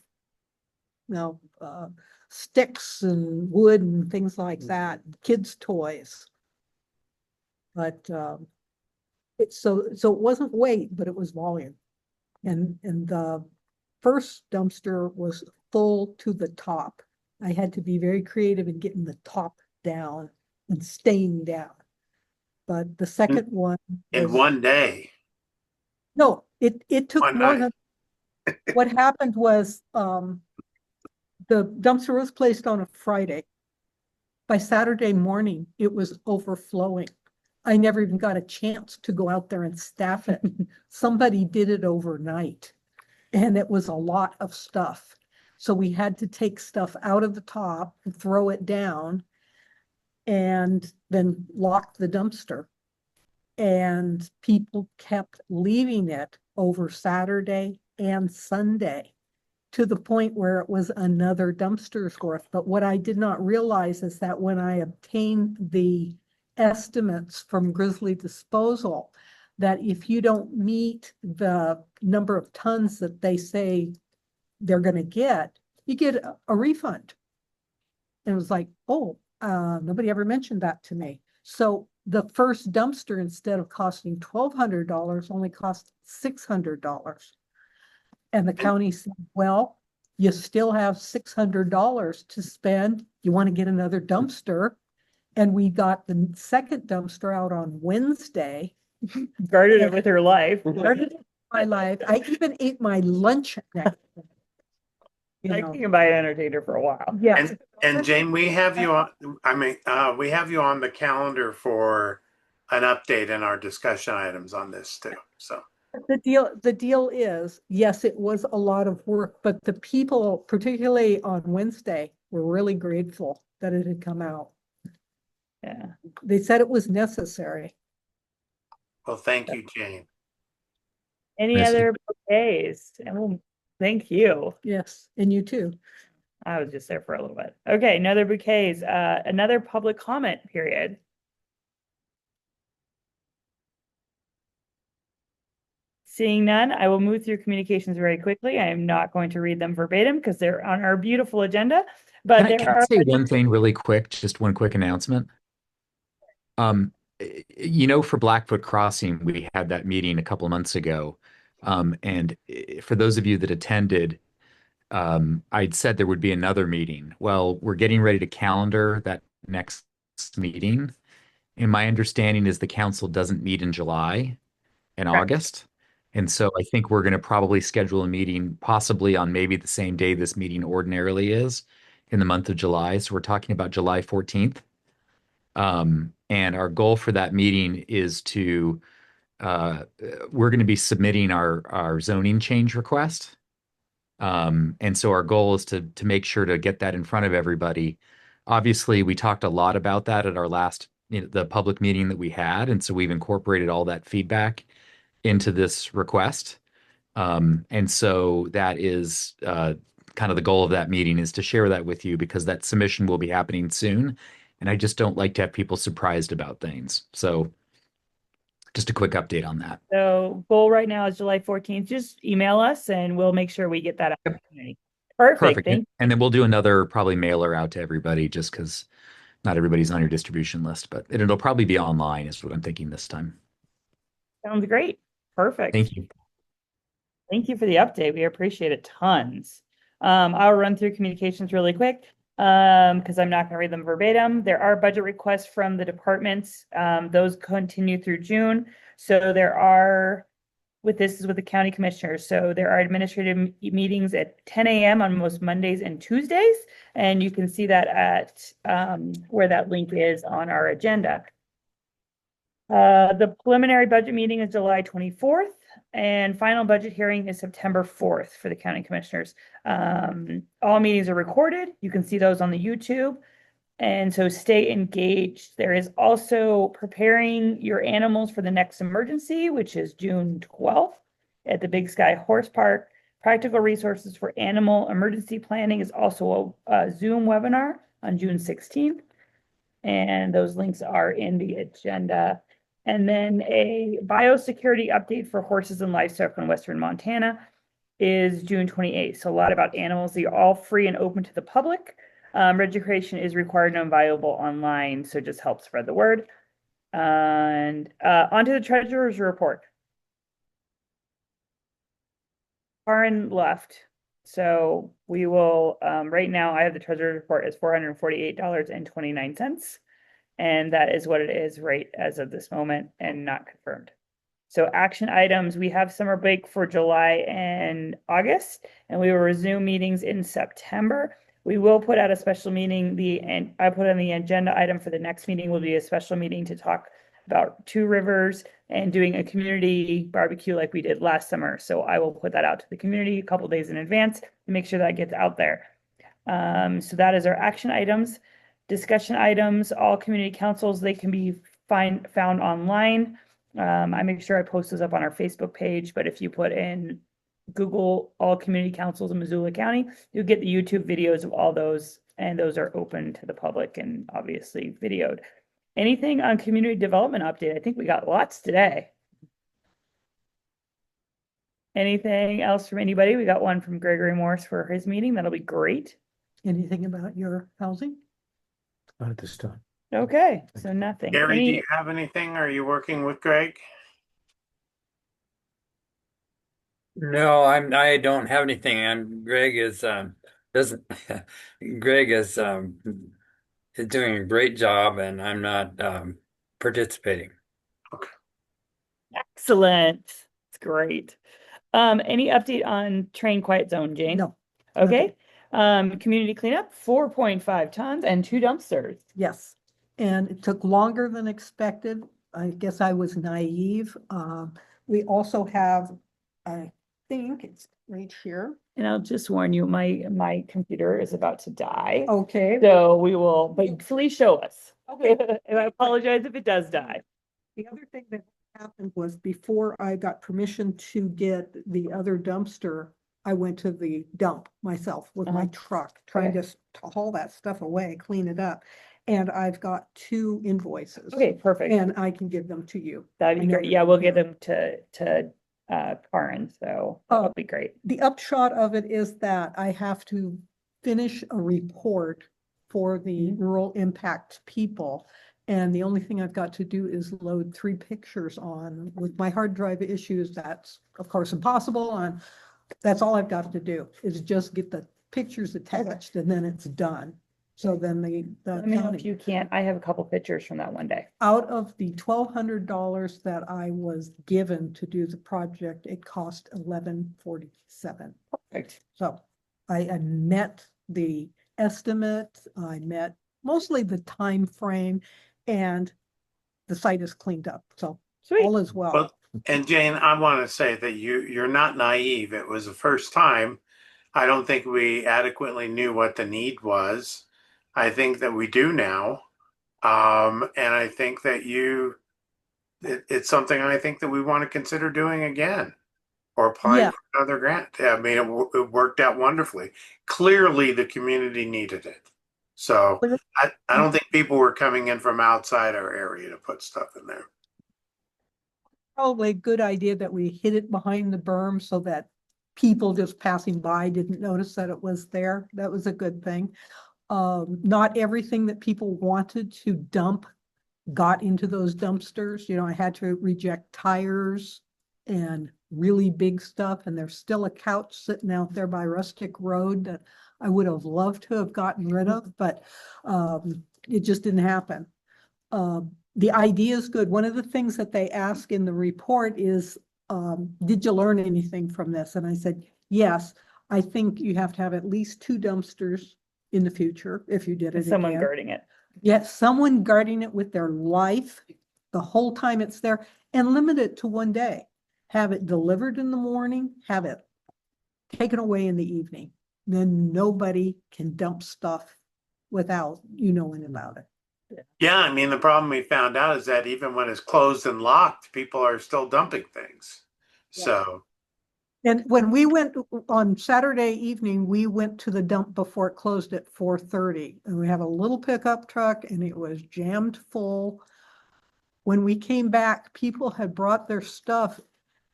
sticks and wood and things like that, kids' toys. But so it wasn't weight, but it was volume. And the first dumpster was full to the top. I had to be very creative in getting the top down and staying down. But the second one In was, one day, no, it took one more night. than, what happened was, the dumpster was placed on a Friday. By Saturday morning, it was overflowing. I never even got a chance to go out there and staff it. Somebody did it overnight, and it was a lot of stuff. So we had to take stuff out of the top and throw it down and then lock the dumpster. And people kept leaving it over Saturday and Sunday to the point where it was another dumpster's worth. But what I did not realize is that when I obtained the estimates from Grizzly Disposal, that if you don't meet the number of tons that they say they're going to get, you get a refund. And it was like, oh, nobody ever mentioned that to me. So the first dumpster, instead of costing $1,200, only cost $600. And the county said, well, you still have $600 to spend. You want to get another dumpster? And we got the second dumpster out on Wednesday. Guarded it with her life. Guarded it with my life. I even ate my lunch next day. I can buy an entertainer for a while. Yes. And Jane, we have you on, we have you on the calendar for an update in our discussion items on this too. So The deal is, yes, it was a lot of work, but the people, particularly on Wednesday, were really grateful that it had come out. Yeah. They said it was necessary. well, thank you, Jane. Any Miss you. other bouquets? Oh, thank you. Yes, and you too. I was just there for a little bit. Okay, another bouquets, another public comment period. Seeing none, I will move through communications very quickly. I am not going to read them verbatim because they're on our beautiful agenda, but Can I say one thing really quick? Just one quick announcement. Um, for Blackfoot Crossing, we had that meeting a couple of months ago. And for those of you that attended, I'd said there would be another meeting. Well, we're getting ready to calendar that next meeting. And my understanding is the council doesn't meet in July and Correct. August. And so I think we're going to probably schedule a meeting possibly on maybe the same day this meeting ordinarily is in the month of July. So we're talking about July 14th. And our goal for that meeting is to, we're going to be submitting our zoning change request. And so our goal is to make sure to get that in front of everybody. Obviously, we talked a lot about that at our last, the public meeting that we had. And so we've incorporated all that feedback into this request. And so that is kind of the goal of that meeting is to share that with you because that submission will be happening soon. And I just don't like to have people surprised about things. So just a quick update on that. So goal right now is July 14th. Just email us and we'll make sure we get that opportunity. Perfect. Thank you. And then we'll do another probably mailer out to everybody just because not everybody's on your distribution list, but it'll probably be online is what I'm thinking this time. Sounds great. Perfect. Thank you. Thank you for the update. We appreciate it tons. I'll run through communications really quick because I'm not going to read them verbatim. There are budget requests from the departments. Those continue through June. So this is with the county commissioners. So there are administrative meetings at 10 a.m. on most Mondays and Tuesdays. And you can see that at where that link is on our agenda. The preliminary budget meeting is July 24th, and final budget hearing is September 4th for the county commissioners. All meetings are recorded. You can see those on the YouTube. And so stay engaged. There is also preparing your animals for the next emergency, which is June 12th at the Big Sky Horse Park. Practical resources for animal emergency planning is also a Zoom webinar on June 16th. And those links are in the agenda. And then a biosecurity update for horses and livestock in Western Montana is June 28th. So a lot about animals. They're all free and open to the public. Registration is required and available online, so just help spread the word. And onto the treasurer's report. Karen left, so we will, right now I have the treasurer's report as $448.29. And that is what it is right as of this moment and not confirmed. So action items, we have summer break for July and August, and we will resume meetings in September. We will put out a special meeting. And I put on the agenda item for the next meeting will be a special meeting to talk about Two Rivers and doing a community barbecue like we did last summer. So I will put that out to the community a couple days in advance to make sure that gets out there. So that is our action items. Discussion items, all community councils, they can be found online. I make sure I post those up on our Facebook page, but if you put in Google all community councils in Missoula County, you'll get the YouTube videos of all those, and those are open to the public and obviously videoed. Anything on community development update? I think we got lots today. Anything else from anybody? We got one from Gregory Morse for his meeting. That'll be great. Anything about your housing? Not at this time. Okay, so nothing. Gary, do you have anything? Are you working with Greg? No, I don't have anything. And Greg is doesn't Greg is doing a great job, and I'm not participating. Excellent. It's great. Any update on train quiet zone, Jane? No. Okay. Community cleanup, 4.5 tons and 2 dumpsters. Yes, and it took longer than expected. I guess I was naive. We also have, I think it's right here. And I'll just warn you, my computer is about to die. Okay. So we will, but please show us. Okay. And I apologize if it does die. The other thing that happened was before I got permission to get the other dumpster, I went to the dump myself with my truck, trying to haul that stuff away, clean it up. And I've got 2 invoices. Okay, perfect. And I can give them to you. That'd be I know great. that Yeah, you we'll get can. them to Karen, so that'll be great. The upshot of it is that I have to finish a report for the rural impact people. And the only thing I've got to do is load 3 pictures on. With my hard drive issues, that's of course impossible. And that's all I've got to do is just get the pictures attached and then it's done. So then the Let me know if county, you can't. I have a couple pictures from that one day. out of the $1,200 that I was given to do the project, it cost $1,147. Perfect. So I met the estimate, I met mostly the time frame, and the site is cleaned up. So Sweet. all is well. Well, and Jane, I want to say that you're not naive. It was the first time. I don't think we adequately knew what the need was. I think that we do now. And I think that it's something I think that we want to consider doing again or applying Yeah. for another grant. I mean, it worked out wonderfully. Clearly, the community needed it. So I don't think people were coming in from outside our area to put stuff in there. Probably a good idea that we hid it behind the berm so that people just passing by didn't notice that it was there. That was a good thing. Not everything that people wanted to dump got into those dumpsters. You know, I had to reject tires and really big stuff. And there's still a couch sitting out there by Rustic Road that I would have loved to have gotten rid of, but it just didn't happen. The idea is good. One of the things that they ask in the report is did you learn anything from this? And I said, yes, I think you have to have at least 2 dumpsters in the future if you did And it someone again. guarding it. Yes, someone guarding it with their life the whole time it's there, and limit it to 1 day. Have it delivered in the morning, have it taken away in the evening. Then nobody can dump stuff without you knowing about it. Yeah, I mean, the problem we found out is that even when it's closed and locked, people are still dumping things. Yeah. So, And when we went on Saturday evening, we went to the dump before it closed at 4:30. And we have a little pickup truck and it was jammed full. When we came back, people had brought their stuff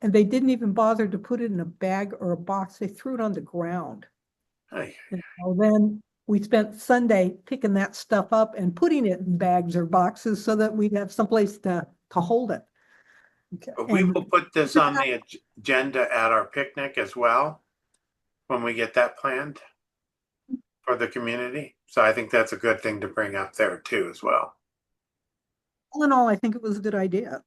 and they didn't even bother to put it in a bag or a box. They threw it on the ground. hey, And so then we spent Sunday picking that stuff up and putting it in bags or boxes so that we'd have someplace to hold it. we And will put this on the agenda at our picnic as well when we get that planned for the community. So I think that's a good thing to bring up there too as well. all in all, I think it was a good idea.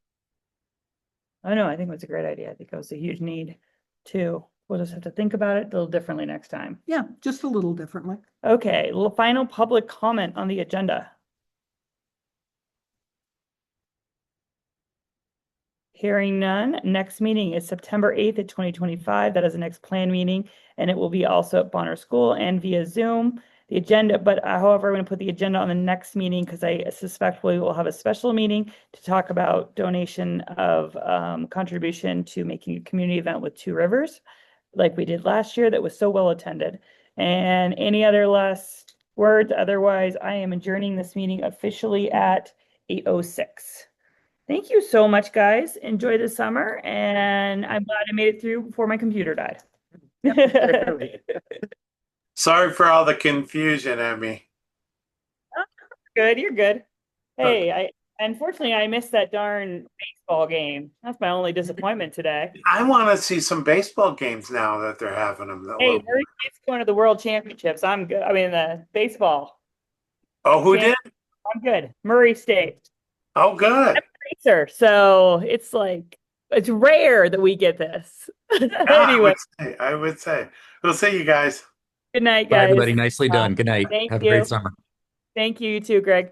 I know, I think it was a great idea. I think it was a huge need too. We'll just have to think about it a little differently next time. Yeah, just a little differently. Okay, final public comment on the agenda. Hearing none, next meeting is September 8th at 2025. That is the next plan meeting, and it will be also at Bonner School and via Zoom. The agenda, but however, I'm going to put the agenda on the next meeting because I suspect we will have a special meeting to talk about donation of contribution to making a community event with Two Rivers, like we did last year that was so well attended. And any other last words? Otherwise, I am adjourning this meeting officially at 8:06. Thank you so much, guys. Enjoy the summer, and I'm glad I made it through before my computer died. Sorry for all the confusion, Emmy. Good, you're good. Hey, unfortunately I missed that darn baseball game. That's my only disappointment today. I want to see some baseball games now that they're having them. Hey, Murray State's going to the World Championships. I'm good. I mean, the baseball. Oh, who did? I'm good. Murray State. Oh, good. Racer. So it's like it's rare that we get this. Anyway, I would say. We'll see you guys. good night, Bye, guys. everybody. Nicely done. Good night. Thank Have a you. great summer. Thank you, you too, Greg.